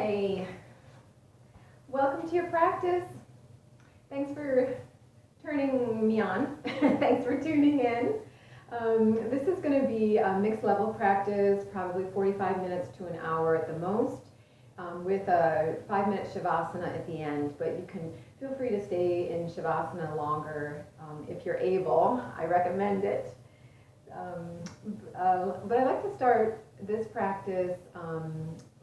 Hey, welcome to your practice. Thanks for turning me on. Thanks for tuning in. This is going to be a mixed level practice, probably 45 minutes to an hour at the most, with a 5-minute Savasana at the end. But you can feel free to stay in Savasana longer if you're able. I recommend it. But I'd like to start this practice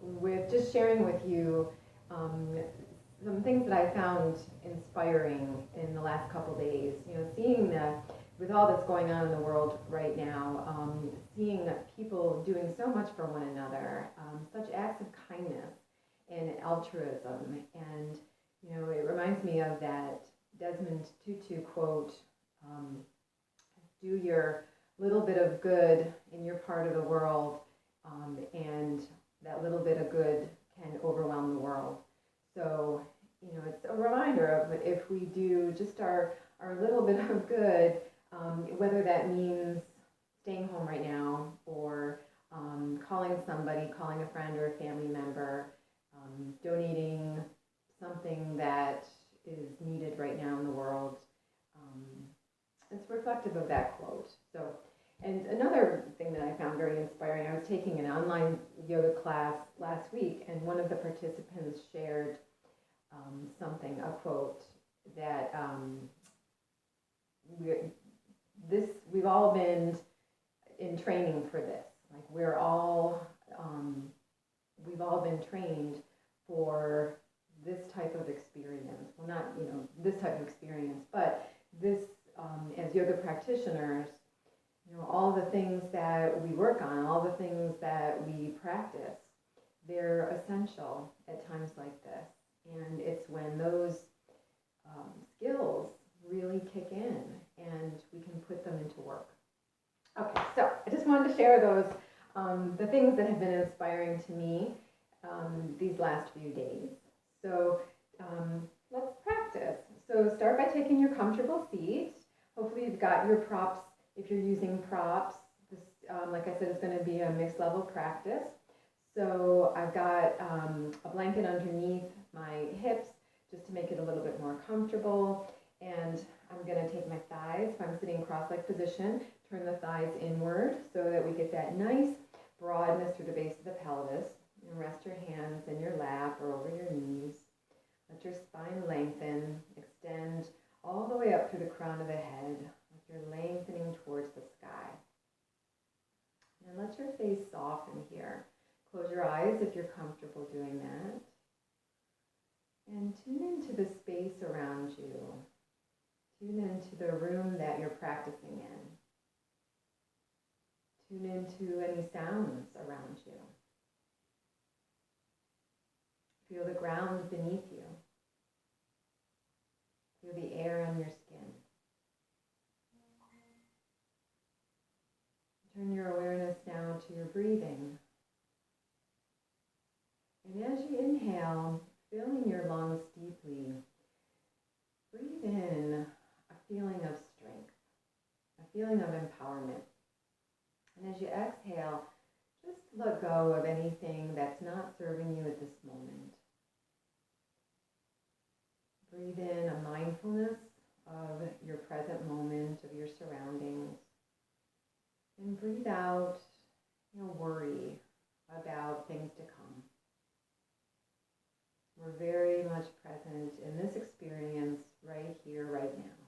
with just sharing with you some things that I found inspiring in the last couple days. Seeing that with all that's going on in the world right now, seeing people doing so much for one another, such acts of kindness and altruism. And, it reminds me of that Desmond Tutu quote, do your little bit of good in your part of the world, and that little bit of good can overwhelm the world. So, it's a reminder of if we do just our little bit of good, whether that means staying home right now or calling somebody, calling a friend or a family member, donating something that is needed right now in the world. It's reflective of that quote. So, and another thing that I found very inspiring, I was taking an online yoga class last week, and one of the participants shared a quote that we've all been in training for this. Like we've all been trained for this type of experience. Well, not this type of experience, but this as yoga practitioners. All the things that we work on, all the things that we practice, they're essential at times like this. And it's when those skills really kick in and we can put them into work. Okay, so I just wanted to share those, the things that have been inspiring to me these last few days. So let's practice. So start by taking your comfortable seat. Hopefully you've got your props. If you're using props, this, like I said, is going to be a mixed level practice. So I've got a blanket underneath my hips just to make it a little bit more comfortable. And I'm going to take my thighs, if I'm sitting cross-legged position, turn the thighs inward so that we get that nice broadness through the base of the pelvis. And rest your hands in your lap or over your knees. Let your spine lengthen, extend all the way up through the crown of the head. You're lengthening towards the sky. And let your face soften here. Close your eyes if you're comfortable doing that. And tune into the space around you. Tune into the room that you're practicing in. Tune into any sounds around you. Feel the ground beneath you. Feel the air on your skin. Turn your awareness now to your breathing. And as you inhale, filling your lungs deeply, breathe in a feeling of strength, a feeling of empowerment. And as you exhale, just let go of anything that's not serving you at this moment. Breathe in a mindfulness of your present moment, of your surroundings. And breathe out, worry about things to come. We're very much present in this experience right here, right now.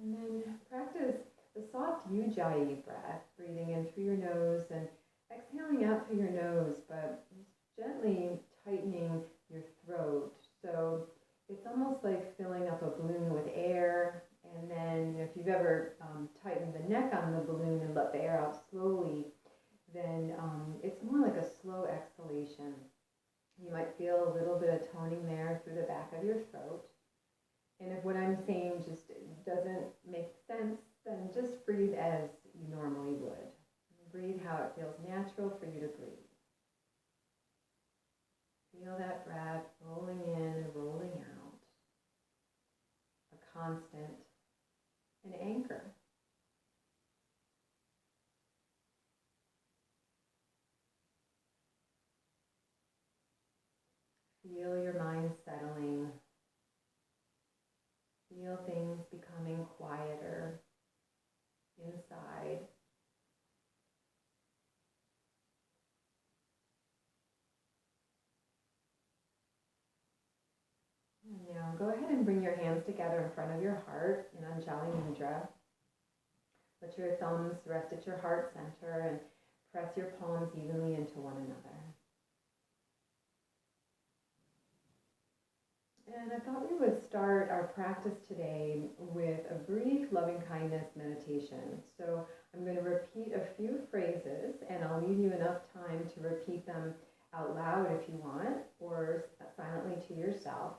And then practice the soft Ujjayi breath, breathing in through your nose and exhaling out through your nose, but gently tightening your throat. So it's almost like filling up a balloon with air. And then if you've ever tightened the neck on the balloon and let the air out slowly, then it's more like a slow exhalation. You might feel a little bit of toning there through the back of your throat. And if what I'm saying just doesn't make sense, then just breathe as you normally would. Breathe how it feels natural for you to breathe. Feel that breath rolling in and rolling out. A constant, an anchor. Feel your mind settling. Feel things becoming quieter inside. And now go ahead and bring your hands together in front of your heart in Anjali Mudra. Let your thumbs rest at your heart center and press your palms evenly into one another. And I thought we would start our practice today with a brief loving kindness meditation. So I'm going to repeat a few phrases, and I'll leave you enough time to repeat them out loud if you want, or silently to yourself.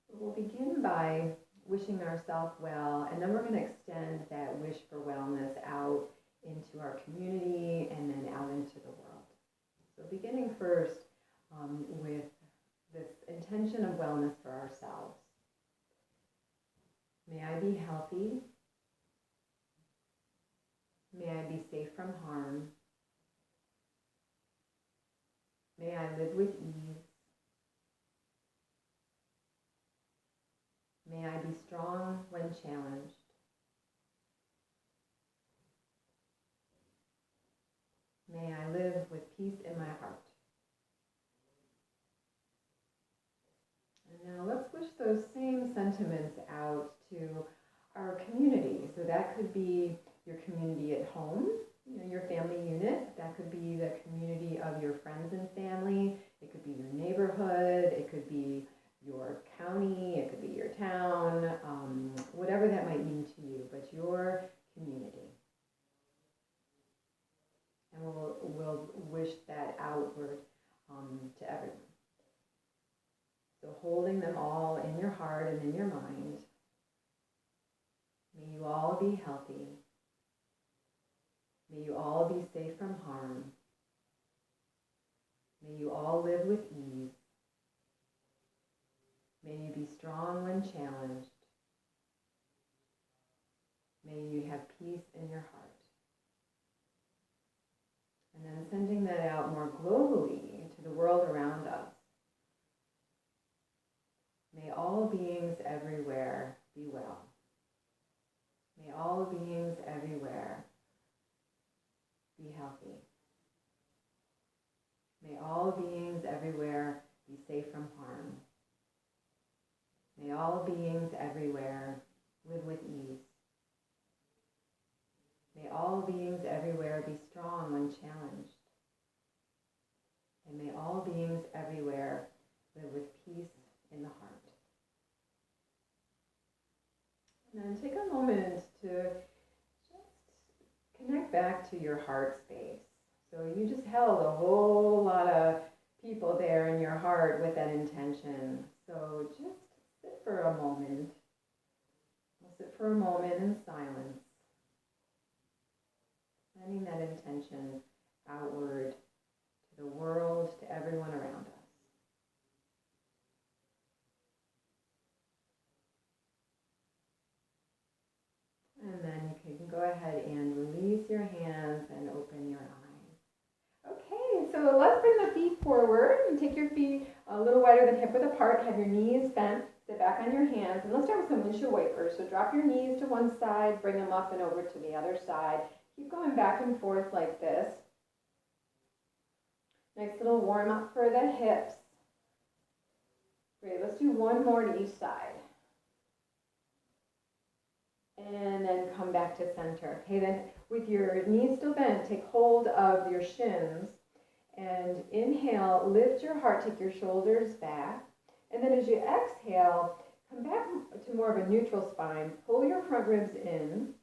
We'll begin by wishing ourselves well, and then we're going to extend that wish for wellness out into our community and then out into the world. So beginning first with this intention of wellness for ourselves. May I be healthy. May I be safe from harm. May I live with ease. May I be strong when challenged. May I live with peace in my heart. And now let's wish those same sentiments out to our community. So that could be your community at home, your family unit. That could be the community of your friends and family. It could be your neighborhood. It could be your county. It could be your town. Whatever that might mean to you, but your community. And we'll wish that outward to everyone. So holding them all in your heart and in your mind. May you all be healthy. May you all be safe from harm. May you all live with ease. May you be strong when challenged. May you have peace in your heart. And then sending that out more globally to the world around us. May all beings everywhere be well. May all beings everywhere be healthy. May all beings everywhere be safe from harm. May all beings everywhere live with ease. May all beings everywhere be strong when challenged. And may all beings everywhere live with peace in the heart. And then take a moment to just connect back to your heart space. So you just held a whole lot of people there in your heart with that intention. So just sit for a moment. We'll sit for a moment in silence. Sending that intention outward to the world, to everyone around us. And then you can go ahead and release your hands and open your eyes. Okay, so let's bring the feet forward and take your feet a little wider than hip width apart. Have your knees bent. Sit back on your hands. And let's start with some windshield wipers. So drop your knees to one side, bring them up and over to the other side. Keep going back and forth like this. Nice little warm up for the hips. Great, let's do one more to each side. And then come back to center. Okay, then with your knees still bent, take hold of your shins. And inhale, lift your heart, take your shoulders back. And then as you exhale, come back to more of a neutral spine. Pull your front ribs in.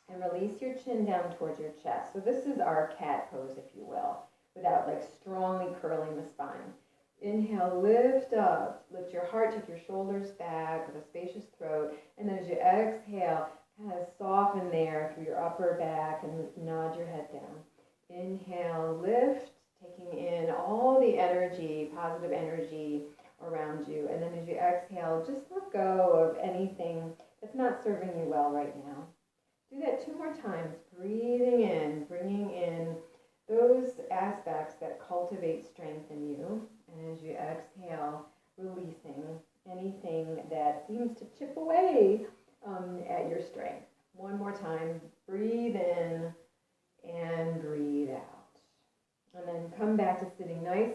And release your chin down towards your chest. So this is our cat pose, if you will, without like strongly curling the spine. Inhale, lift up, lift your heart, take your shoulders back with a spacious throat. And then as you exhale, kind of soften there through your upper back and nod your head down. Inhale, lift, taking in all the energy, positive energy around you. And then as you exhale, just let go of anything that's not serving you well right now. Do that 2 more times, breathing in, bringing in those aspects that cultivate strength in you. And as you exhale,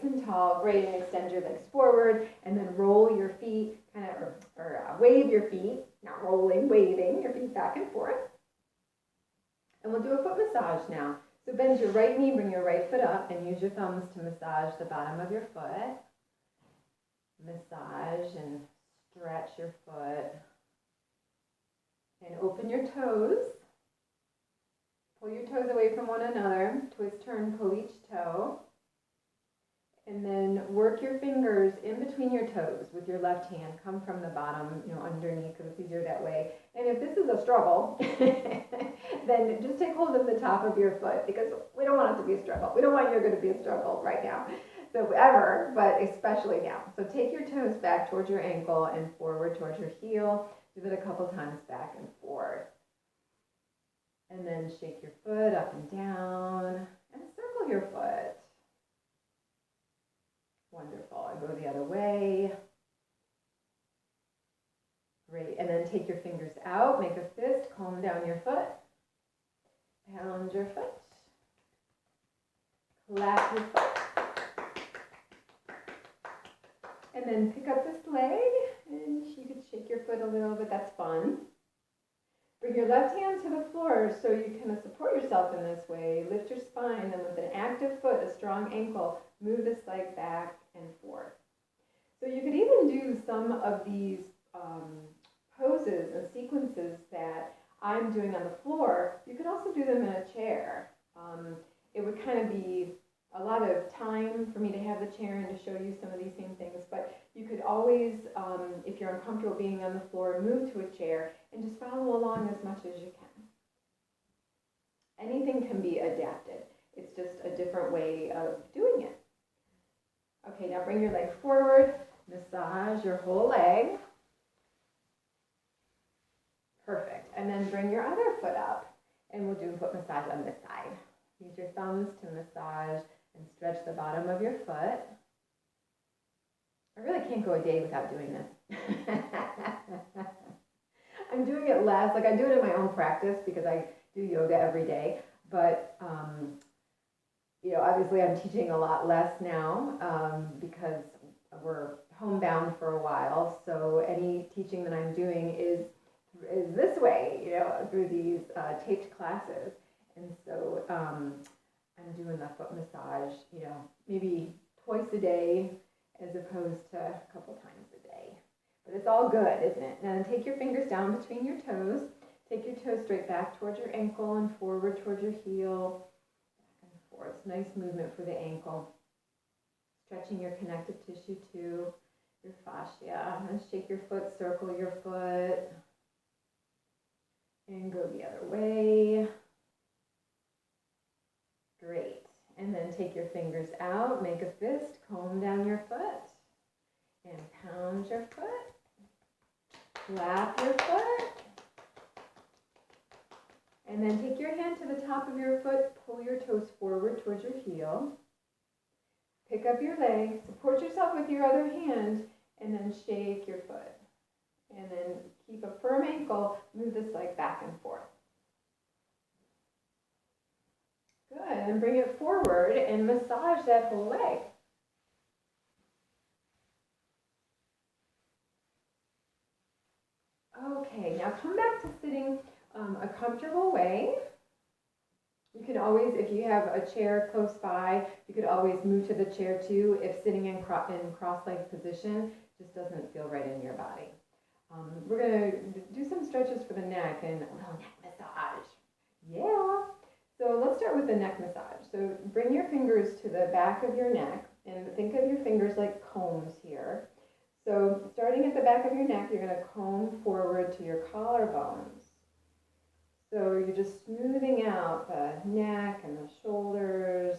nice and tall. Great, and extend your legs forward, and then roll your feet, kind of, wave your feet, not rolling, waving your feet back and forth. And we'll do a foot massage now. So bend your right knee, bring your right foot up, and use your thumbs to massage the bottom of your foot. Massage and stretch your foot. And open your toes. Pull your toes away from one another. Twist, turn, pull each toe. And then work your fingers in between your toes with your left hand. Come from the bottom, underneath, because it's easier that way. And if this is a struggle, then just take hold of the top of your foot, because we don't want it to be a struggle. We don't want yoga to be a struggle right now. So ever, but especially now. So take your toes back towards your ankle and forward towards your heel. Do it a couple times back and forth. And then shake your foot up and down and circle your foot. Wonderful. And go the other way. Great. And then take your fingers out, make a fist, calm down your foot. Pound your foot. Clap your foot. And then pick up this leg, and you could shake your foot a little bit. That's fun. Bring your left hand to the floor so you can support yourself in this way. Lift your spine, and with an active foot, a strong ankle, move this leg back and forth. So you could even do some of these poses and sequences that I'm doing on the floor. You could also do them in a chair. It would kind of be a lot of time for me to have the chair and to show you some of these same things, but you could always, if you're uncomfortable being on the floor, move to a chair and just follow along as much as you can. Anything can be adapted. It's just a different way of doing it. Okay, now bring your leg forward, massage your whole leg. Perfect. And then bring your other foot up, and we'll do a foot massage on this side. Use your thumbs to massage and stretch the bottom of your foot. I really can't go a day without doing this. I'm doing it less, like I do it in my own practice because I do yoga every day, but obviously I'm teaching a lot less now because we're homebound for a while, so any teaching that I'm doing is this way, through these taped classes. And so I'm doing the foot massage, maybe twice a day as opposed to a couple times a day. But it's all good, isn't it? Now take your fingers down between your toes. Take your toes straight back towards your ankle and forward towards your heel. Back and forth. Nice movement for the ankle. Stretching your connective tissue too, your fascia. And shake your foot, circle your foot. And go the other way. Great. And then take your fingers out, make a fist, comb down your foot, and pound your foot. Clap your foot. And then take your hand to the top of your foot, pull your toes forward towards your heel. Pick up your leg, support yourself with your other hand, and then shake your foot. And then keep a firm ankle, move this leg back and forth. Good, and bring it forward and massage that whole leg. Okay, now come back to sitting a comfortable way. You can always, if you have a chair close by, you could always move to the chair too if sitting in cross-legged position just doesn't feel right in your body. We're going to do some stretches for the neck and a little neck massage. Yeah. So let's start with the neck massage. So bring your fingers to the back of your neck and think of your fingers like combs here. So starting at the back of your neck, you're going to comb forward to your collarbones. So you're just smoothing out the neck and the shoulders.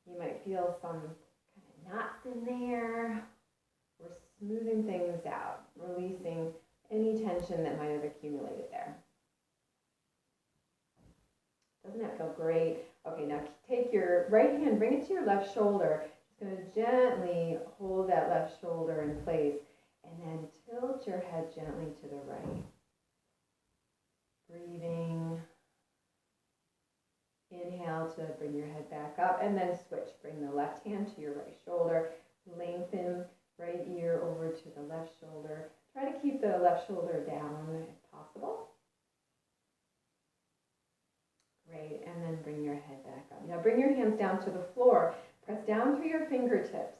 You might feel some kind of knots in there. We're smoothing things out, releasing any tension that might have accumulated there. Doesn't that feel great? Okay, now take your right hand, bring it to your left shoulder. Just going to gently hold that left shoulder in place and then tilt your head gently to the right. Breathing Inhale to bring your head back up, and then switch. Bring the left hand to your right shoulder. Lengthen right ear over to the left shoulder. Try to keep the left shoulder down if possible. Great, and then bring your head back up. Now bring your hands down to the floor. Press down through your fingertips.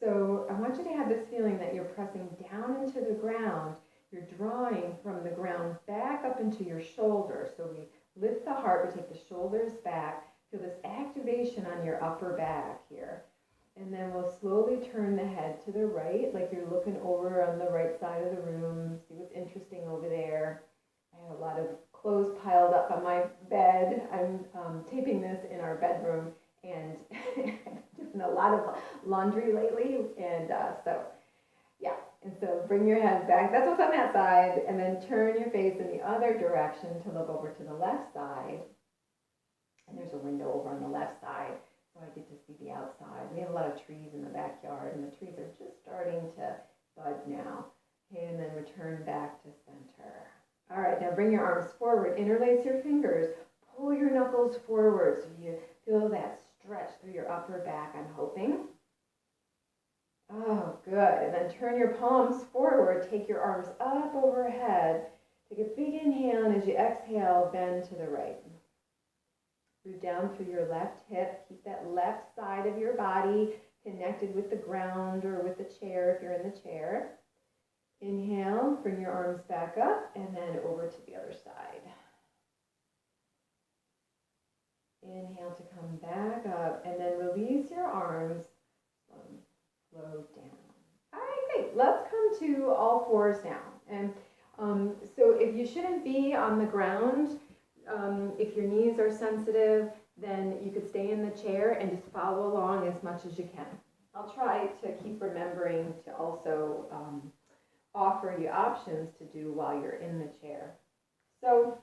So I want you to have this feeling that you're pressing down into the ground. You're drawing from the ground back up into your shoulders. So we lift the heart, we take the shoulders back. Feel this activation on your upper back here. And then we'll slowly turn the head to the right, like you're looking over on the right side of the room. See what's interesting over there. I have a lot of clothes piled up on my bed. I'm taping this in our bedroom, and I've done a lot of laundry lately, and so bring your head back. That's what's on that side, and then turn your face in the other direction to look over to the left side. And there's a window over on the left side, so I get to see the outside. We have a lot of trees in the backyard, and the trees are just starting to bud now. Okay, and then return back to center. All right, now bring your arms forward, interlace your fingers, pull your knuckles forward so you feel that stretch through your upper back, I'm hoping. Oh, good. And then turn your palms forward, take your arms up overhead. Take a big inhale, and as you exhale, bend to the right. Move down through your left hip. Keep that left side of your body connected with the ground or with the chair if you're in the chair. Inhale, bring your arms back up, and then over to the other side. Inhale to come back up, and then release your arms. Slow down. All right, great. Let's come to all fours now. And so if you shouldn't be on the ground, if your knees are sensitive, then you could stay in the chair and just follow along as much as you can. I'll try to keep remembering to also offer you options to do while you're in the chair. So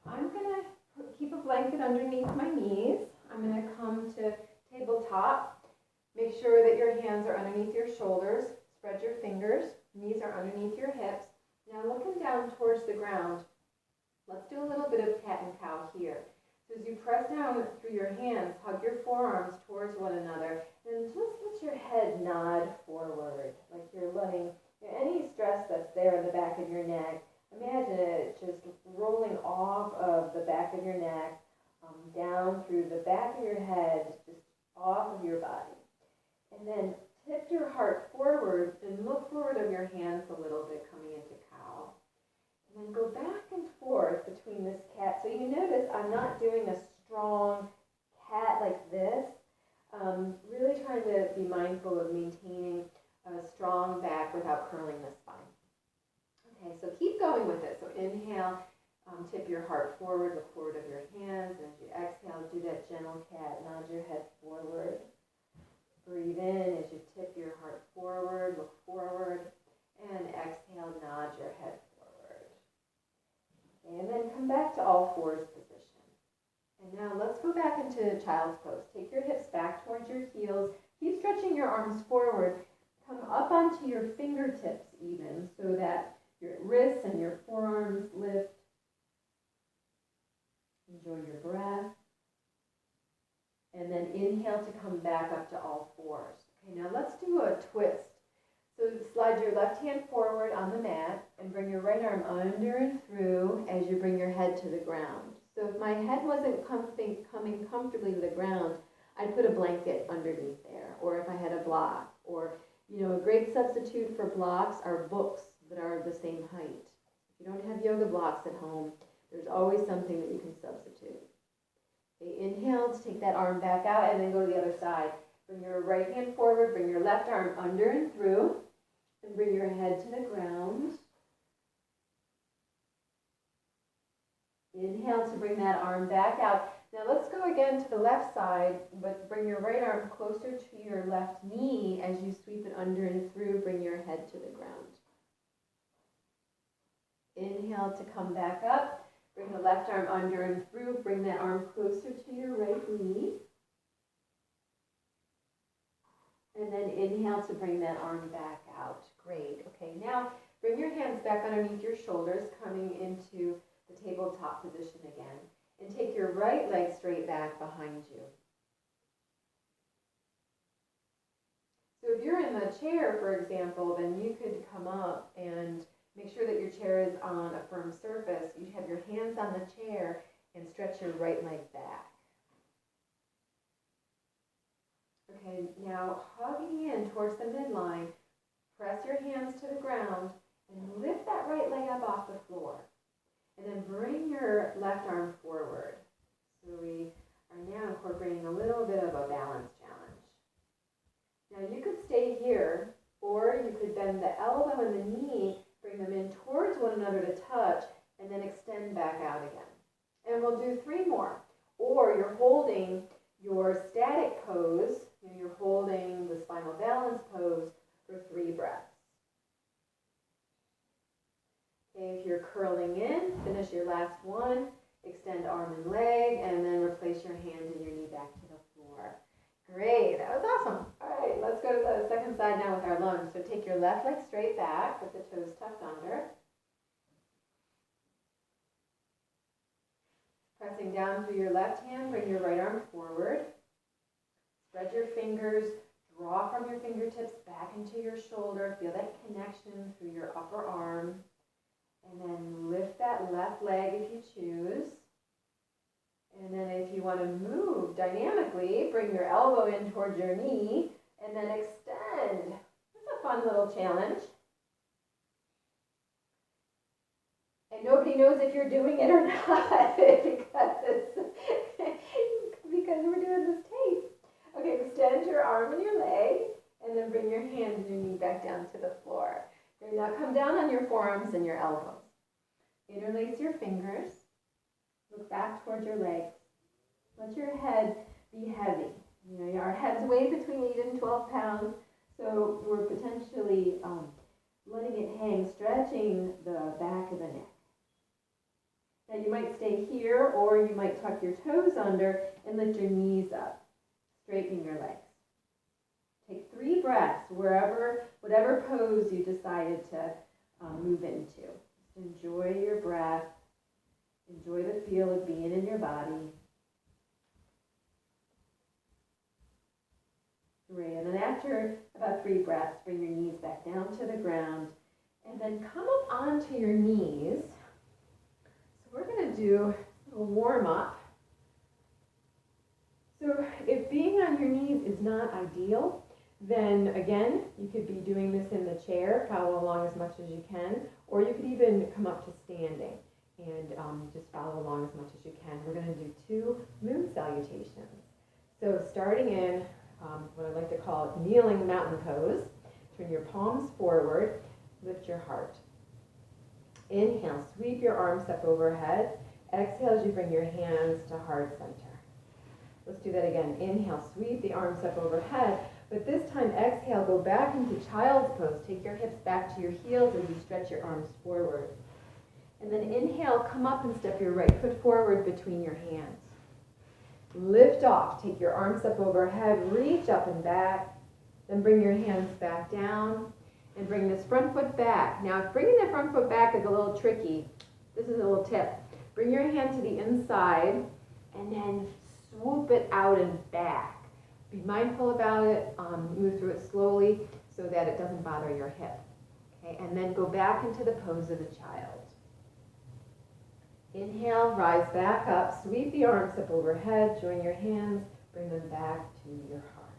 I'm going to keep a blanket underneath my knees. I'm going to come to tabletop. Make sure that your hands are underneath your shoulders. Spread your fingers. Knees are underneath your hips. Now looking down towards the ground, let's do a little bit of cat and cow here. So as you press down through your hands, hug your forearms towards one another, and just let your head nod forward, like you're letting any stress that's there in the back of your neck, imagine it just rolling off of the back of your neck, down through the back of your head, just off of your body. And then tip your heart forward and look forward of your hands a little bit coming into cow. And then go back and forth between this cat. So you notice I'm not doing a strong cat like this. Really trying to be mindful of maintaining a strong back without curling the spine. Okay, so keep going with it. So inhale, tip your heart forward, look forward of your hands. As you exhale, do that gentle cat, nod your head forward. Breathe in as you tip your heart forward, look forward, and exhale, nod your head forward. Okay, and then come back to all fours position. And now let's go back into child's pose. Take your hips back towards your heels. Keep stretching your arms forward. Come up onto your fingertips even so that your wrists and your forearms lift. Enjoy your breath. And then inhale to come back up to all fours. Okay, now let's do a twist. So slide your left hand forward on the mat and bring your right arm under and through as you bring your head to the ground. So if my head wasn't coming comfortably to the ground, I'd put a blanket underneath there, or if I had a block, or a great substitute for blocks are books that are the same height. If you don't have yoga blocks at home, there's always something that you can substitute. Okay, inhale to take that arm back out and then go to the other side. Bring your right hand forward, bring your left arm under and through, and bring your head to the ground. Inhale to bring that arm back out. Now let's go again to the left side, but bring your right arm closer to your left knee as you sweep it under and through, bring your head to the ground. Inhale to come back up. Bring the left arm under and through. Bring that arm closer to your right knee. And then inhale to bring that arm back out. Great. Okay, now bring your hands back underneath your shoulders, coming into the tabletop position again. And take your right leg straight back behind you. So if you're in the chair, for example, then you could come up and make sure that your chair is on a firm surface. You have your hands on the chair and stretch your right leg back. Okay, now hugging in towards the midline, press your hands to the ground and lift that right leg up off the floor. And then bring your left arm forward. So we are now incorporating a little bit of a balance challenge. Now you could stay here, or you could bend the elbow and the knee, bring them in towards one another to touch, and then extend back out again. And we'll do 3 more. Or you're holding your static pose, you're holding the spinal balance pose for 3 breaths. Okay, if you're curling in, finish your last one, extend arm and leg, and then replace your hand and your knee back to the floor. Great, that was awesome. All right, let's go to the second side now with our lunge. So take your left leg straight back with the toes tucked under. Pressing down through your left hand, bring your right arm forward. Spread your fingers, draw from your fingertips back into your shoulder. Feel that connection through your upper arm. And then lift that left leg if you choose. And then if you want to move dynamically, bring your elbow in towards your knee and then extend. That's a fun little challenge. And nobody knows if you're doing it or not because we're doing this tape. Okay, extend your arm and your leg and then bring your hand and your knee back down to the floor. Now come down on your forearms and your elbows. Interlace your fingers. Look back towards your legs. Let your head be heavy. You know, our heads weigh between 8 and 12 pounds, so we're potentially letting it hang, stretching the back of the neck. Now you might stay here, or you might tuck your toes under and lift your knees up, straightening your legs. Take 3 breaths whatever pose you decided to move into. Just enjoy your breath. Enjoy the feel of being in your body. Great. And then after about 3 breaths, bring your knees back down to the ground and then come up onto your knees. So we're going to do a warm up. So if being on your knees is not ideal, then again, you could be doing this in the chair, follow along as much as you can, or you could even come up to standing and just follow along as much as you can. We're going to do 2 moon salutations. So starting in what I like to call kneeling mountain pose, turn your palms forward, lift your heart. Inhale, sweep your arms up overhead. Exhale as you bring your hands to heart center. Let's do that again. Inhale, sweep the arms up overhead. But this time, exhale, go back into child's pose. Take your hips back to your heels as you stretch your arms forward. And then inhale, come up and step your right foot forward between your hands. Lift off, take your arms up overhead, reach up and back. Then bring your hands back down and bring this front foot back. Now, if bringing the front foot back is a little tricky, this is a little tip. Bring your hand to the inside and then swoop it out and back. Be mindful about it, move through it slowly so that it doesn't bother your hip. Okay, and then go back into the pose of a child. Inhale, rise back up, sweep the arms up overhead, join your hands, bring them back to your heart.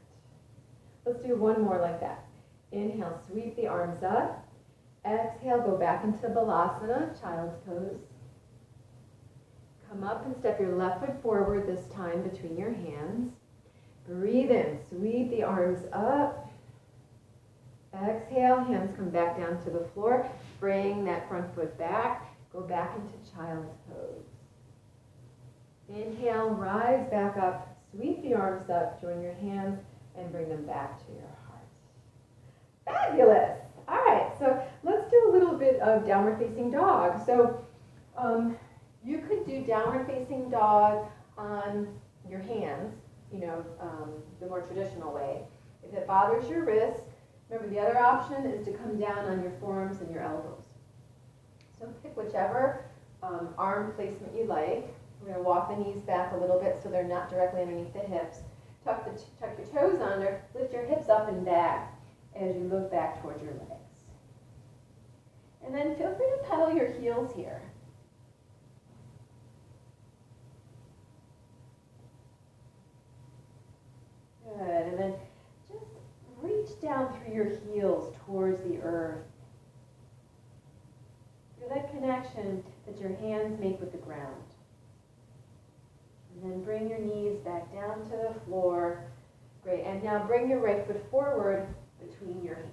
Let's do 1 more like that. Inhale, sweep the arms up. Exhale, go back into Balasana, child's pose. Come up and step your left foot forward, this time between your hands. Breathe in, sweep the arms up. Exhale, hands come back down to the floor. Bring that front foot back. Go back into child's pose. Inhale, rise back up, sweep the arms up, join your hands, and bring them back to your heart. Fabulous! All right, so let's do a little bit of downward facing dog. So you could do downward facing dog on your hands, the more traditional way. If it bothers your wrists, remember the other option is to come down on your forearms and your elbows. So pick whichever arm placement you like. We're going to walk the knees back a little bit so they're not directly underneath the hips. Tuck your toes under, lift your hips up and back as you look back towards your legs. And then feel free to pedal your heels here. Good, and then just reach down through your heels towards the earth. Feel that connection that your hands make with the ground. And then bring your knees back down to the floor. Great, and now bring your right foot forward between your hands.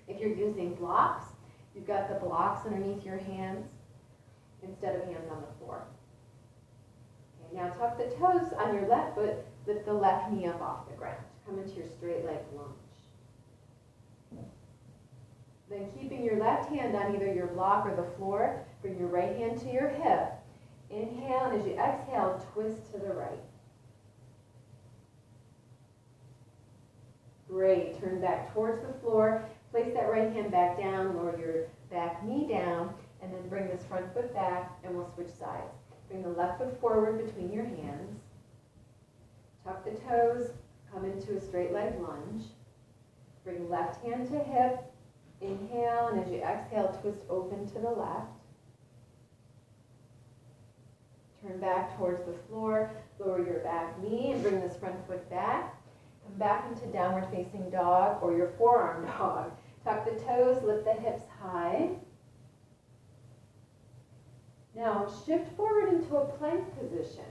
If you're using blocks, you've got the blocks underneath your hands instead of hands on the floor. Okay, now tuck the toes on your left foot, lift the left knee up off the ground. Come into your straight leg lunge. Then keeping your left hand on either your block or the floor, bring your right hand to your hip. Inhale, and as you exhale, twist to the right. Great, turn back towards the floor. Place that right hand back down, lower your back knee down, and then bring this front foot back, and we'll switch sides. Bring the left foot forward between your hands. Tuck the toes, come into a straight leg lunge. Bring left hand to hip. Inhale, and as you exhale, twist open to the left. Turn back towards the floor, lower your back knee, and bring this front foot back. Come back into downward facing dog or your forearm dog. Tuck the toes, lift the hips high. Now shift forward into a plank position.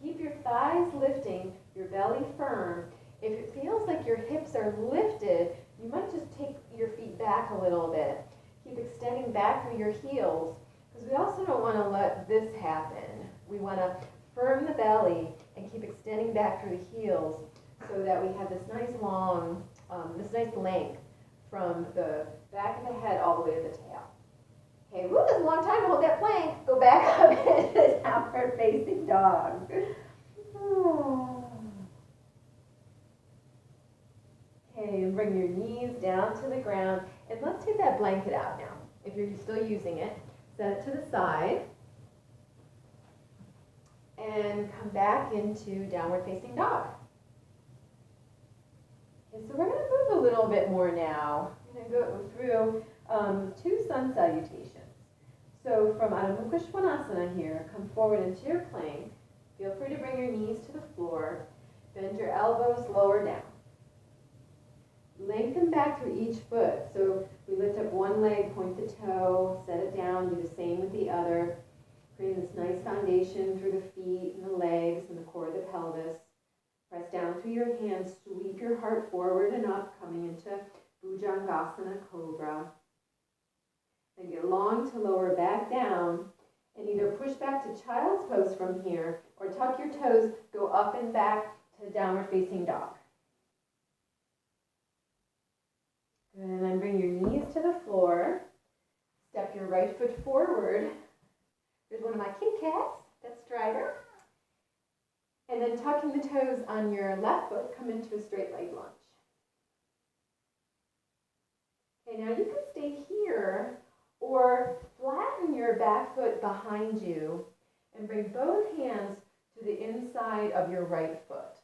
Keep your thighs lifting, your belly firm. If it feels like your hips are lifted, you might just take your feet back a little bit. Keep extending back through your heels, because we also don't want to let this happen. We want to firm the belly and keep extending back through the heels so that we have this nice long, this nice length from the back of the head all the way to the tail. Okay, woo, that's a long time to hold that plank. Go back up into downward facing dog. Okay, and bring your knees down to the ground. And let's take that blanket out now. If you're still using it, set it to the side. And come back into downward facing dog. Okay, so we're going to move a little bit more now. I'm going to go through 2 sun salutations. So from Adho Mukha Svanasana here, come forward into your plank. Feel free to bring your knees to the floor. Bend your elbows lower down. Lengthen back through each foot. So we lift up one leg, point the toe, set it down, do the same with the other. Creating this nice foundation through the feet and the legs and the core of the pelvis. Press down through your hands, sweep your heart forward and up, coming into Bhujangasana Cobra. Then get long to lower back down and either push back to child's pose from here or tuck your toes, go up and back to downward facing dog. And then bring your knees to the floor. Step your right foot forward. There's one of my kitty cats, that's Strider. And then tucking the toes on your left foot, come into a straight leg lunge. Okay, now you can stay here or flatten your back foot behind you and bring both hands to the inside of your right foot.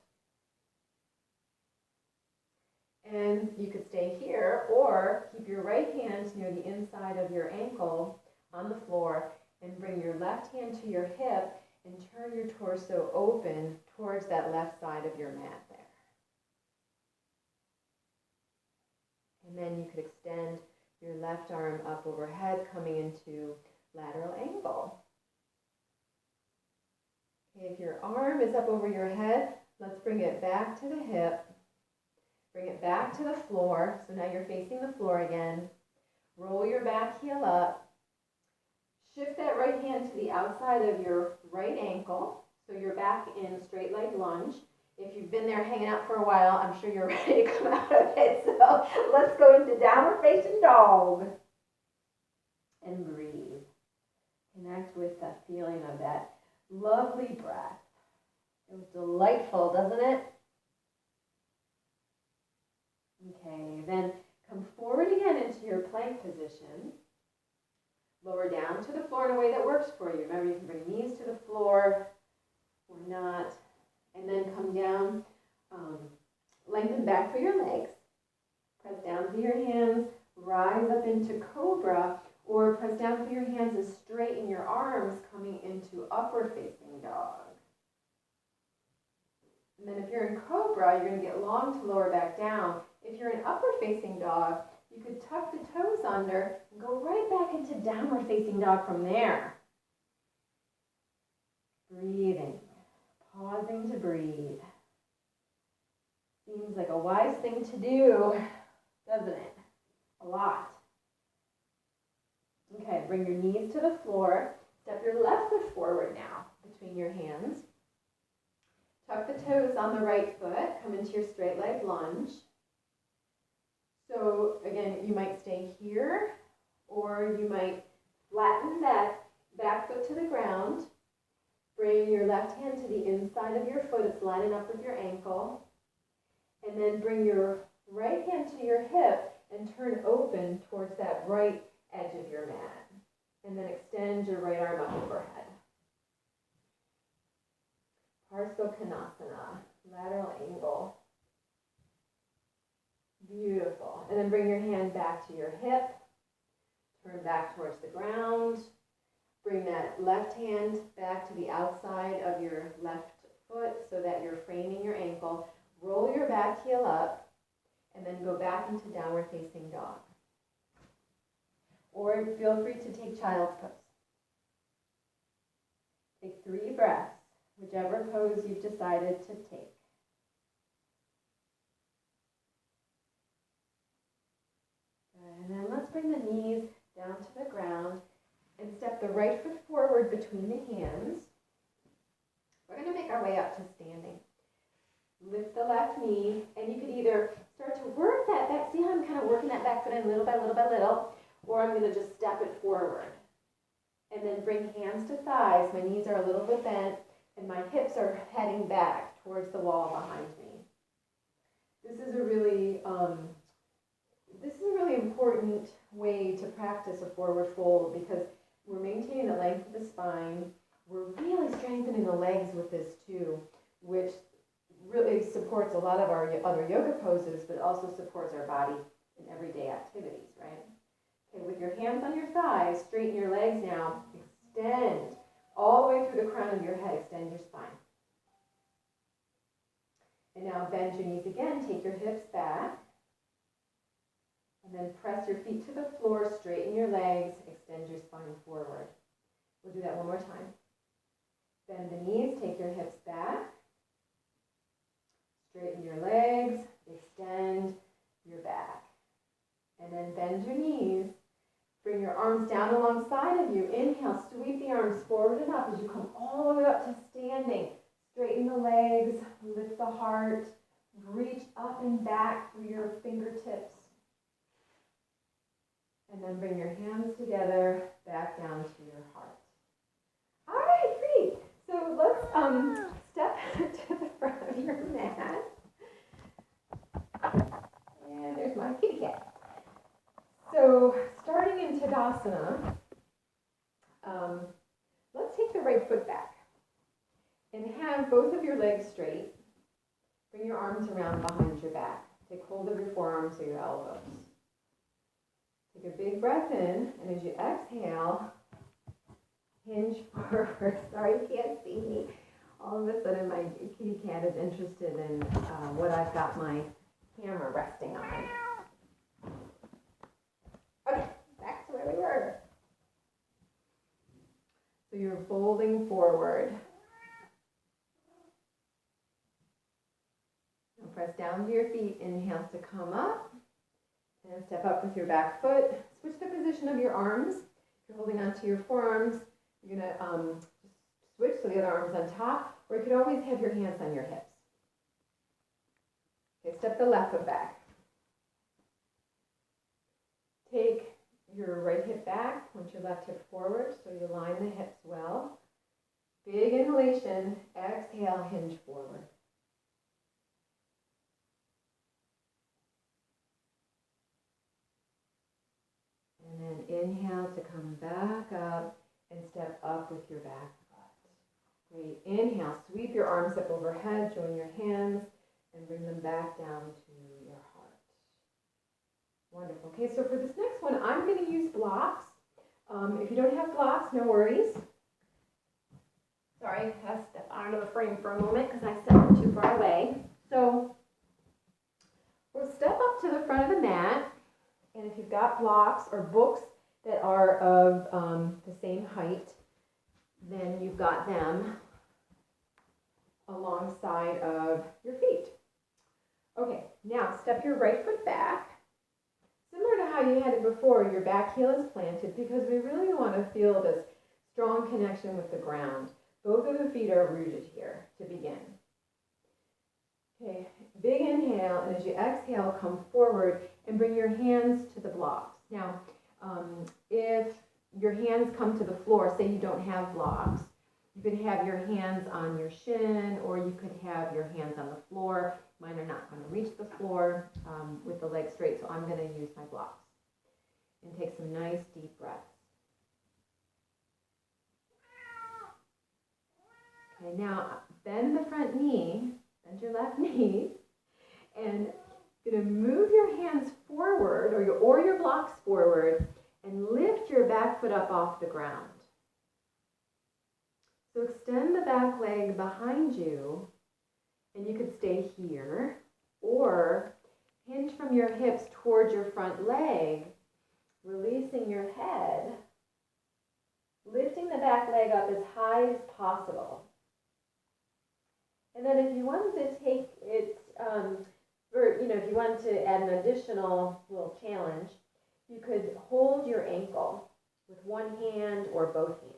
And you could stay here or keep your right hand near the inside of your ankle on the floor and bring your left hand to your hip and turn your torso open towards that left side of your mat there. And then you could extend your left arm up overhead, coming into lateral angle. Okay, if your arm is up over your head, let's bring it back to the hip. Bring it back to the floor. So now you're facing the floor again. Roll your back heel up. Shift that right hand to the outside of your right ankle. So you're back in straight leg lunge. If you've been there hanging out for a while, I'm sure you're ready to come out of it. So let's go into downward facing dog. And breathe. Connect with that feeling of that lovely breath. It was delightful, doesn't it? Okay, then come forward again into your plank position. Lower down to the floor in a way that works for you. Remember, you can bring knees to the floor or not. And then come down, lengthen back through your legs. Press down through your hands, rise up into cobra, or press down through your hands and straighten your arms, coming into upward facing dog. And then if you're in cobra, you're going to get long to lower back down. If you're in upward facing dog, you could tuck the toes under and go right back into downward facing dog from there. Breathing, pausing to breathe. Seems like a wise thing to do, doesn't it? A lot. Okay, bring your knees to the floor. Step your left foot forward now between your hands. Tuck the toes on the right foot. Come into your straight leg lunge. So again, you might stay here, or you might flatten that back foot to the ground. Bring your left hand to the inside of your foot. It's lining up with your ankle. And then bring your right hand to your hip and turn open towards that right edge of your mat. And then extend your right arm up overhead. Parsvakonasana, lateral angle. Beautiful. And then bring your hand back to your hip. Turn back towards the ground. Bring that left hand back to the outside of your left foot so that you're framing your ankle. Roll your back heel up and then go back into downward facing dog. Or feel free to take child's pose. Take 3 breaths, whichever pose you've decided to take. And then let's bring the knees down to the ground and step the right foot forward between the hands. We're going to make our way up to standing. Lift the left knee, and you could either start to work that back. See how I'm kind of working that back foot in little by little by little, or I'm going to just step it forward. And then bring hands to thighs. My knees are a little bit bent, and my hips are heading back towards the wall behind me. This is a really important way to practice a forward fold because we're maintaining the length of the spine. We're really strengthening the legs with this too, which really supports a lot of our other yoga poses, but also supports our body in everyday activities, right? Okay, with your hands on your thighs, straighten your legs now. Extend all the way through the crown of your head. Extend your spine. And now bend your knees again. Take your hips back. And then press your feet to the floor. Straighten your legs. Extend your spine forward. We'll do that one more time. Bend the knees. Take your hips back. Straighten your legs, extend your back. And then bend your knees. Bring your arms down alongside of you. Inhale, sweep the arms forward and up as you come all the way up to standing. Straighten the legs, lift the heart, reach up and back through your fingertips. And then bring your hands together, back down to your heart. All right, great. So let's step to the front of your mat. And there's my kitty cat. So starting in Tadasana, let's take the right foot back and have both of your legs straight. Bring your arms around behind your back. Take hold of your forearms or your elbows. Take a big breath in, and as you exhale, hinge forward. Sorry you can't see me. All of a sudden, my kitty cat is interested in what I've got my camera resting on. Okay, back to where we were. So you're folding forward. Now press down to your feet. Inhale to come up. And step up with your back foot. Switch the position of your arms. If you're holding onto your forearms, you're going to just switch so the other arm's on top, or you could always have your hands on your hips. Okay, step the left foot back. Take your right hip back, point your left hip forward so you line the hips well. Big inhalation, exhale, hinge forward. And then inhale to come back up and step up with your back foot. Great. Inhale, sweep your arms up overhead, join your hands, and bring them back down to your heart. Wonderful. Okay, so for this next one, I'm going to use blocks. If you don't have blocks, no worries. Sorry, I have to step out of the frame for a moment because I stepped too far away. So we'll step up to the front of the mat, and if you've got blocks or books that are of the same height, then you've got them alongside of your feet. Okay, now step your right foot back. Similar to how you had it before, your back heel is planted because we really want to feel this strong connection with the ground. Both of the feet are rooted here to begin. Okay, big inhale, and as you exhale, come forward and bring your hands to the blocks. Now, if your hands come to the floor, say you don't have blocks, you could have your hands on your shin, or you could have your hands on the floor. Mine are not going to reach the floor with the legs straight, so I'm going to use my blocks. And take some nice deep breaths. Okay, now bend the front knee, bend your left knee, and you're going to move your hands forward, or your blocks forward, and lift your back foot up off the ground. So extend the back leg behind you, and you could stay here, or hinge from your hips towards your front leg, releasing your head, lifting the back leg up as high as possible. And then if you wanted to take it, if you wanted to add an additional little challenge, you could hold your ankle with one hand or both hands.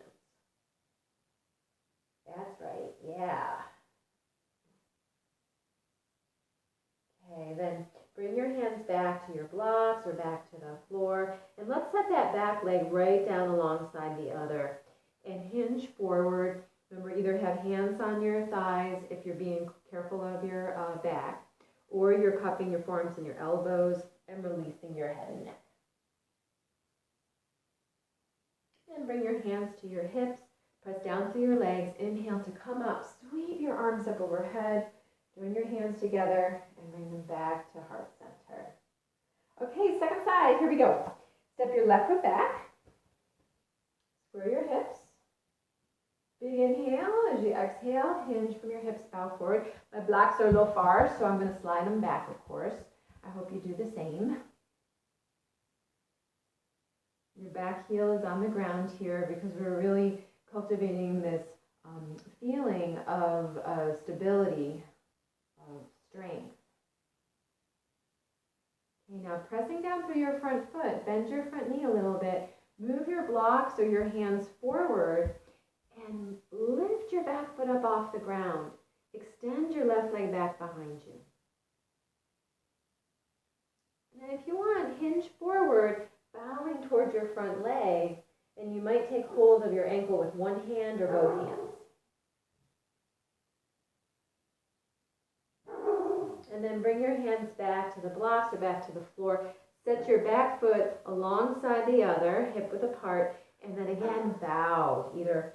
That's right, yeah. Okay, then bring your hands back to your blocks or back to the floor, and let's set that back leg right down alongside the other and hinge forward. Remember, either have hands on your thighs if you're being careful of your back, or you're cupping your forearms and your elbows and releasing your head and neck. And bring your hands to your hips, press down through your legs, inhale to come up, sweep your arms up overhead, join your hands together, and bring them back to heart center. Okay, second side, here we go. Step your left foot back, square your hips. Big inhale, as you exhale, hinge from your hips, bow forward. My blocks are a little far, so I'm going to slide them back, of course. I hope you do the same. Your back heel is on the ground here because we're really cultivating this feeling of stability, of strength. Okay, now pressing down through your front foot, bend your front knee a little bit, move your blocks or your hands forward, and lift your back foot up off the ground. Extend your left leg back behind you. And then if you want, hinge forward, bowing towards your front leg, and you might take hold of your ankle with one hand or both hands. And then bring your hands back to the blocks or back to the floor. Set your back foot alongside the other, hip width apart, and then again bow, either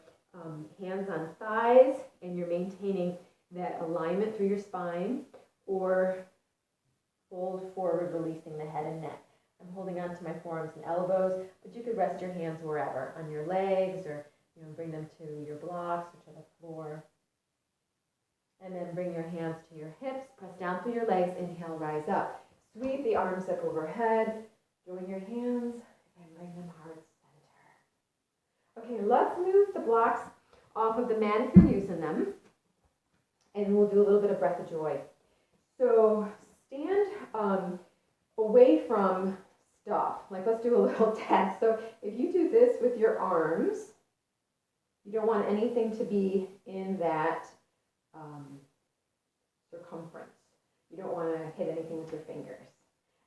hands on thighs, and you're maintaining that alignment through your spine, or fold forward, releasing the head and neck. I'm holding on to my forearms and elbows, but you could rest your hands wherever, on your legs, or bring them to your blocks or to the floor. And then bring your hands to your hips, press down through your legs, inhale, rise up. Sweep the arms up overhead, join your hands, and bring them heart center. Okay, let's move the blocks off of the mat if you're using them, and we'll do a little bit of breath of joy. So stand away from stuff. Like, let's do a little test. So if you do this with your arms, you don't want anything to be in that circumference. You don't want to hit anything with your fingers.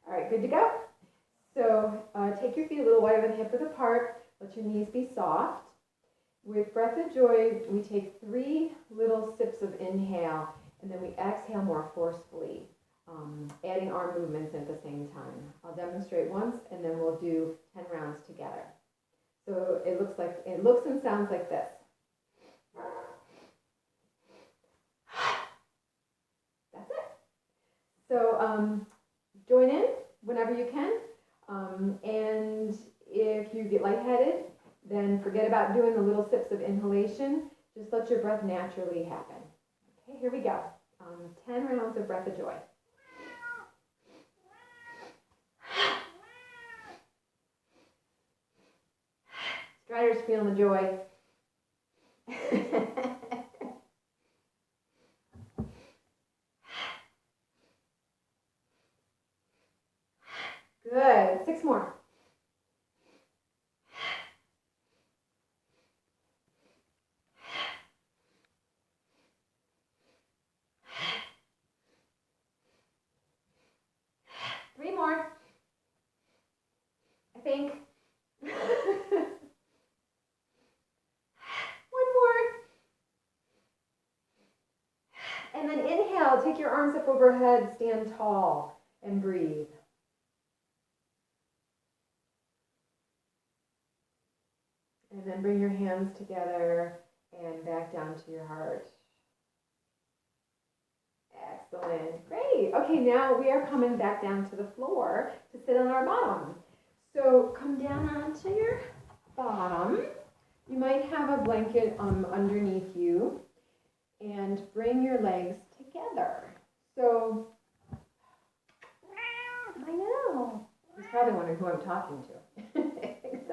All right, good to go? So take your feet a little wider than hip width apart. Let your knees be soft. With breath of joy, we take 3 little sips of inhale, and then we exhale more forcefully. adding arm movements at the same time. I'll demonstrate once and then we'll do 10 rounds together. So it looks and sounds like this. That's it. So join in whenever you can. And if you get lightheaded, then forget about doing the little sips of inhalation. Just let your breath naturally happen. Okay, here we go. 10 rounds of breath of joy. Striders, feeling the joy. Good. 6 more. More, I think. One more. And then inhale, take your arms up overhead, stand tall, and breathe. And then bring your hands together and back down to your heart. Excellent. Great. Okay, now we are coming back down to the floor to sit on our bottom. So come down onto your bottom. You might have a blanket underneath you and bring your legs together. So, I know. He's probably wondering who I'm talking to.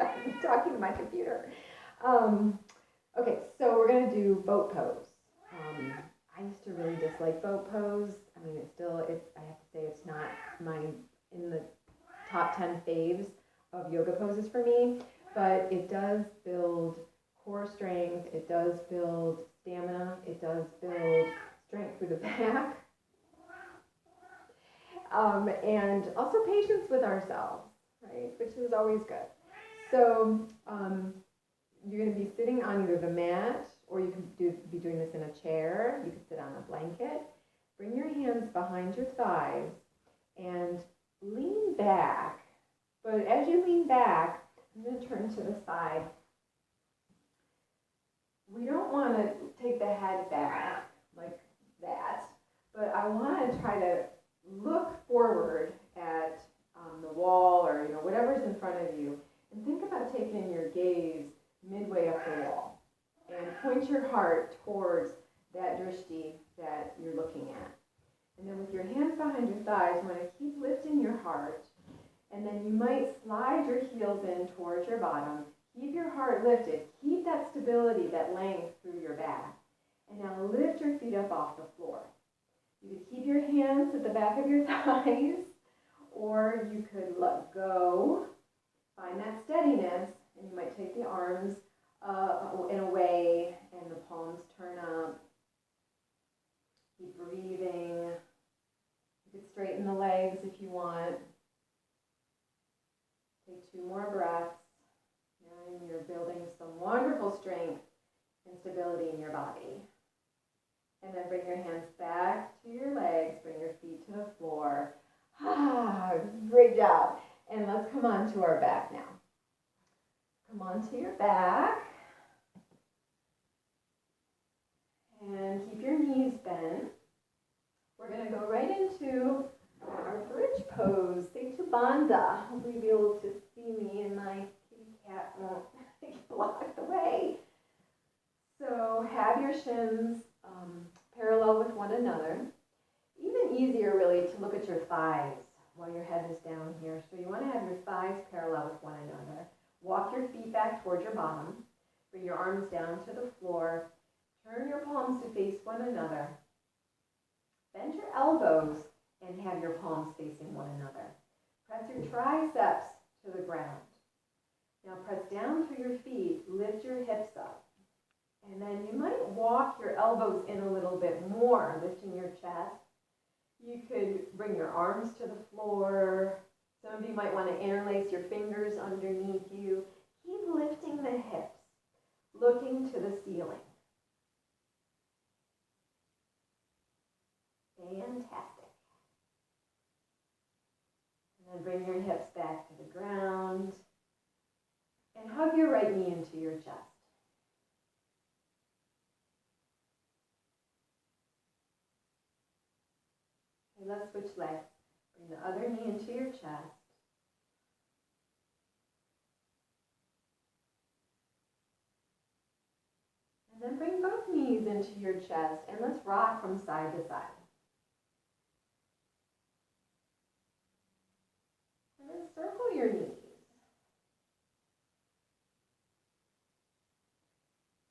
I'm talking to my computer. Okay, so we're going to do boat pose. I used to really dislike boat pose. I mean, I have to say it's not in the top 10 faves of yoga poses for me, but it does build core strength, it does build stamina, it does build strength through the back, and also patience with ourselves, right, which is always good. So you're going to be sitting on either the mat, or you can be doing this in a chair. You can sit on a blanket. Bring your hands behind your thighs and lean back. But as you lean back, I'm going to turn to the side. We don't want to take the head back like that, but I want to try to look forward at the wall or whatever's in front of you, and think about taking your gaze midway up the wall. And point your heart towards that drishti that you're looking at. And then with your hands behind your thighs, you want to keep lifting your heart. And then you might slide your heels in towards your bottom. Keep your heart lifted. Keep that stability, that length through your back. And now lift your feet up off the floor. You could keep your hands at the back of your thighs, or you could let go. Find that steadiness, and you might take the arms in a way, and the palms turn up. Keep breathing. You could straighten the legs if you want. Take 2 more breaths. And you're building some wonderful strength and stability in your body. And then bring your hands back to your legs. Bring your feet to the floor. Great job. And let's come on to our back now. Come on to your back. And keep your knees bent. We're going to go right into our bridge pose, Setu Bandha. Hopefully you'll be able to see me and my kitty cat won't block the way. So have your shins parallel with one another. Even easier really to look at your thighs while your head is down here. So you want to have your thighs parallel with one another. Walk your feet back towards your bottom. Bring your arms down to the floor. Turn your palms to face one another. Bend your elbows and have your palms facing one another. Press your triceps to the ground. Now press down through your feet. Lift your hips up. And then you might walk your elbows in a little bit more, lifting your chest. You could bring your arms to the floor. Some of you might want to interlace your fingers underneath you. Keep lifting the hips, looking to the ceiling. Fantastic. And bring your hips back to the ground. And hug your right knee into your chest. Okay, let's switch legs. Bring the other knee into your chest. And then bring both knees into your chest and let's rock from side to side. And then circle your knees.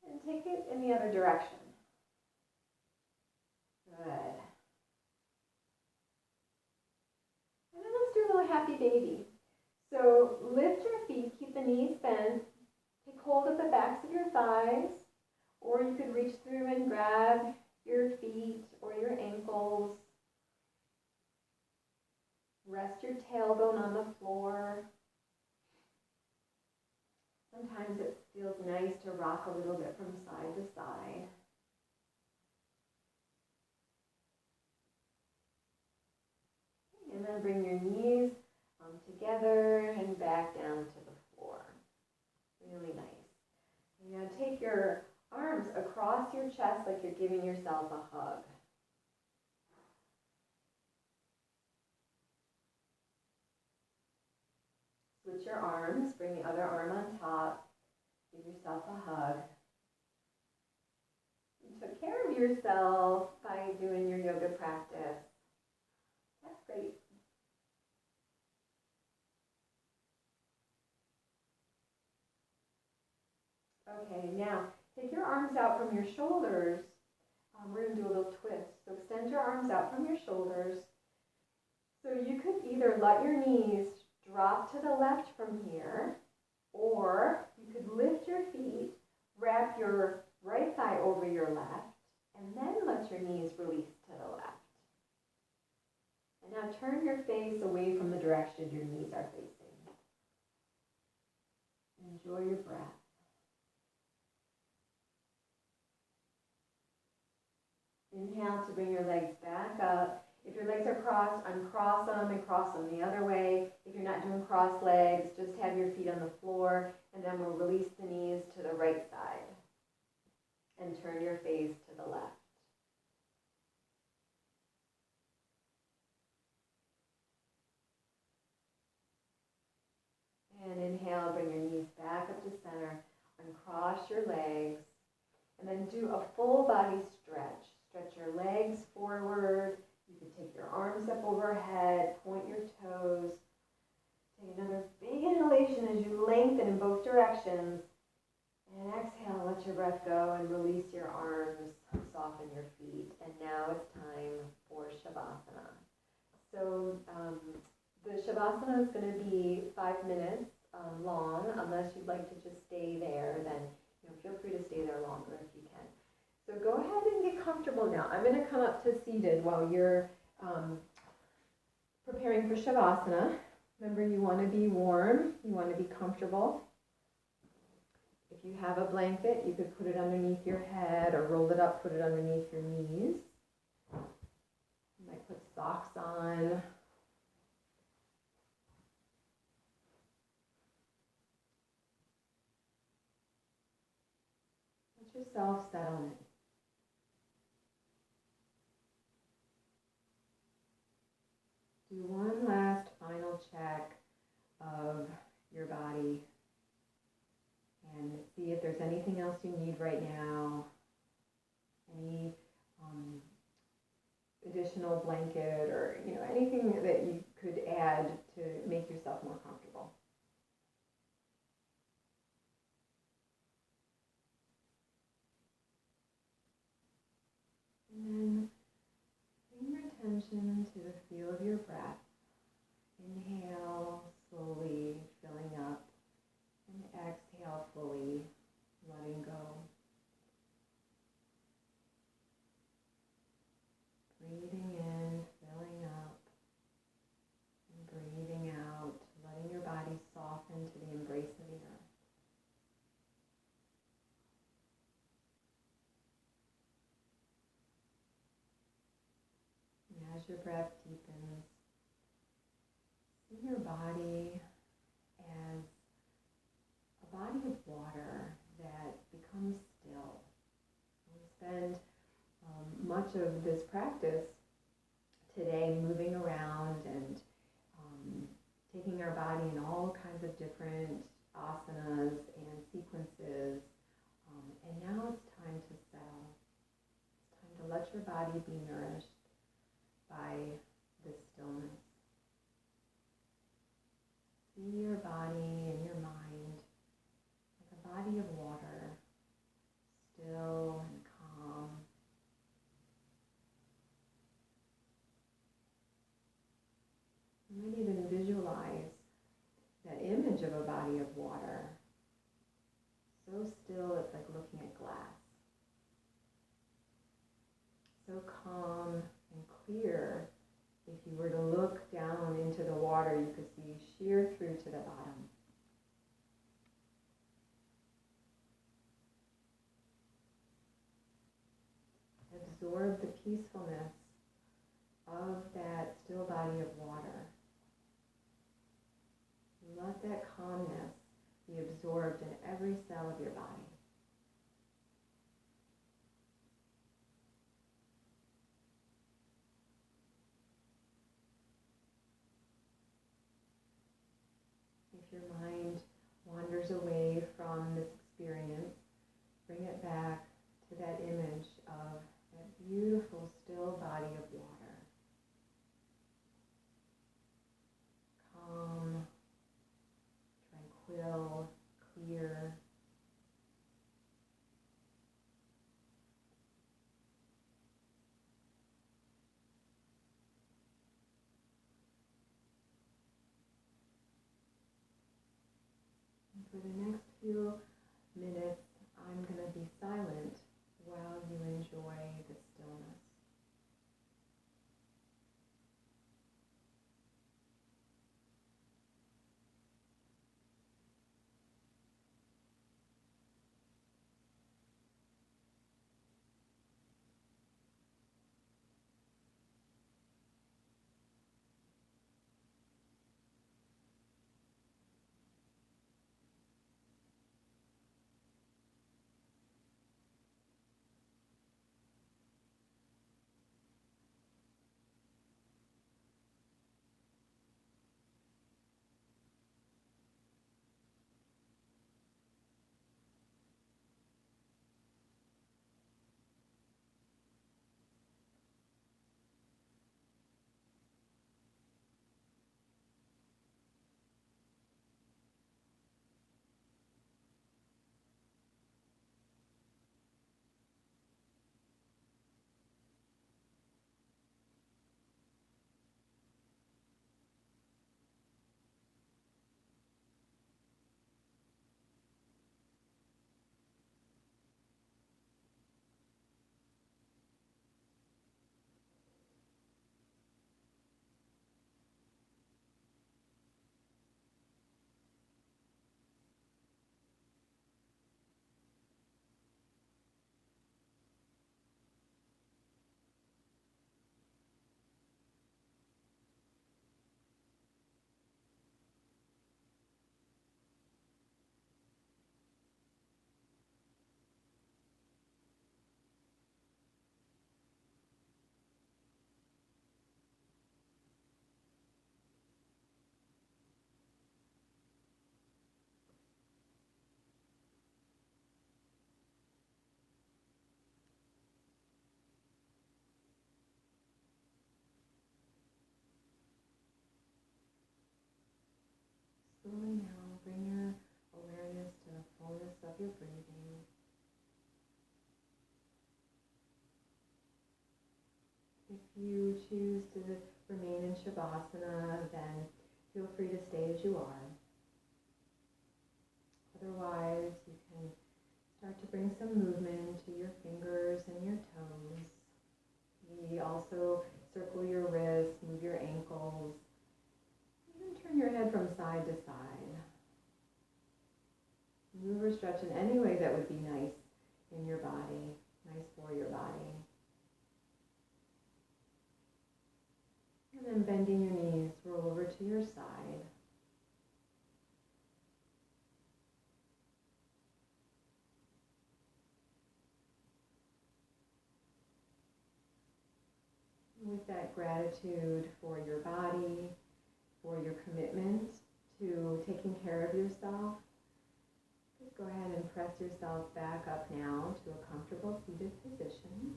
And take it in the other direction. Good. And then let's do a little happy baby. So lift your feet, keep the knees bent, take hold of the backs of your thighs, or you could reach through and grab your feet or your ankles. Rest your tailbone on the floor. Sometimes it feels nice to rock a little bit from side to side. And then bring your knees together and back down to the floor. Really nice. And now take your arms across your chest like you're giving yourself a hug. Switch your arms, bring the other arm on top, give yourself a hug. You took care of yourself by doing your yoga practice. That's great. Okay, now take your arms out from your shoulders. We're going to do a little twist. So extend your arms out from your shoulders. So you could either let your knees drop to the left from here, or you could lift your feet, wrap your right thigh over your left, and then let your knees release to the left. And now turn your face away from the direction your knees are facing. Enjoy your breath. Inhale to bring your legs back up. If your legs are crossed, uncross them and cross them the other way. If you're not doing cross legs, just have your feet on the floor, and then we'll release the knees to the right side. And turn your face to the left. And inhale, bring your knees back up to center. Uncross your legs. And then do a full body stretch. Stretch your legs forward. You can take your arms up overhead, point your toes. Take another big inhalation as you lengthen in both directions. And exhale, let your breath go and release your arms, soften your feet. And now it's time for Savasana. So the Savasana is going to be 5 minutes long. Unless you'd like to just stay there, then feel free to stay there longer if you can. So go ahead and get comfortable now. I'm going to come up to seated while you're preparing for Savasana. Remember, you want to be warm. You want to be comfortable. If you have a blanket, you could put it underneath your head or roll it up, put it underneath your knees. You might put socks on. Let yourself settle in. Do one last final check of your body and see if there's anything else you need right now, any additional blanket or anything that you could add to make yourself more comfortable. And then bring your attention to the feel of your breath. Inhale, slowly filling up, and exhale fully, letting go. Breathing in, filling up, and breathing out, letting your body soften to the embrace of the earth. And as your breath deepens, See your body as a body of water that becomes still. We spend much of this practice today moving around and taking our body in all kinds of different asanas and sequences. And now it's time to settle. It's time to let your body be nourished by this stillness. See your body and your mind like a body of water, still and calm. You might even visualize that image of a body of water. So still, it's like looking at glass. So calm and clear. If you were to look down into the water, you could see sheer through to the bottom. Absorb the peacefulness of that still body of water. Let that calmness be absorbed in every cell of your body. If your mind wanders away from this experience, bring it back to that image of that beautiful still body of water. Calm, tranquil, clear. And for the next few minutes, I'm going to be silent while you enjoy the stillness. Slowly now, bring your awareness to the fullness of your breathing. If you choose to remain in Savasana, then feel free to stay as you are. Otherwise, you can start to bring some movement to your fingers and your toes. Maybe also circle your wrists, move your ankles. Even turn your head from side to side. Move or stretch in any way that would be nice in your body, nice for your body. And then bending your knees, roll over to your side. With that gratitude for your body, for your commitment to taking care of yourself, just go ahead and press yourself back up now to a comfortable seated position.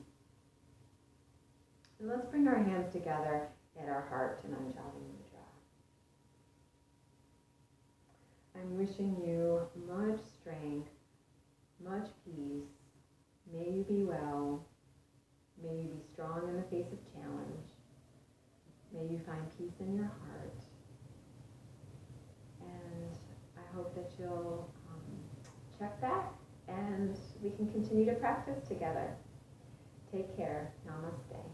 And let's bring our hands together at our heart in Anjali Mudra. I'm wishing you much strength, much peace. May you be well. May you be strong in the face of challenge. May you find peace in your heart. And I hope that you'll check back and we can continue to practice together. Take care. Namaste.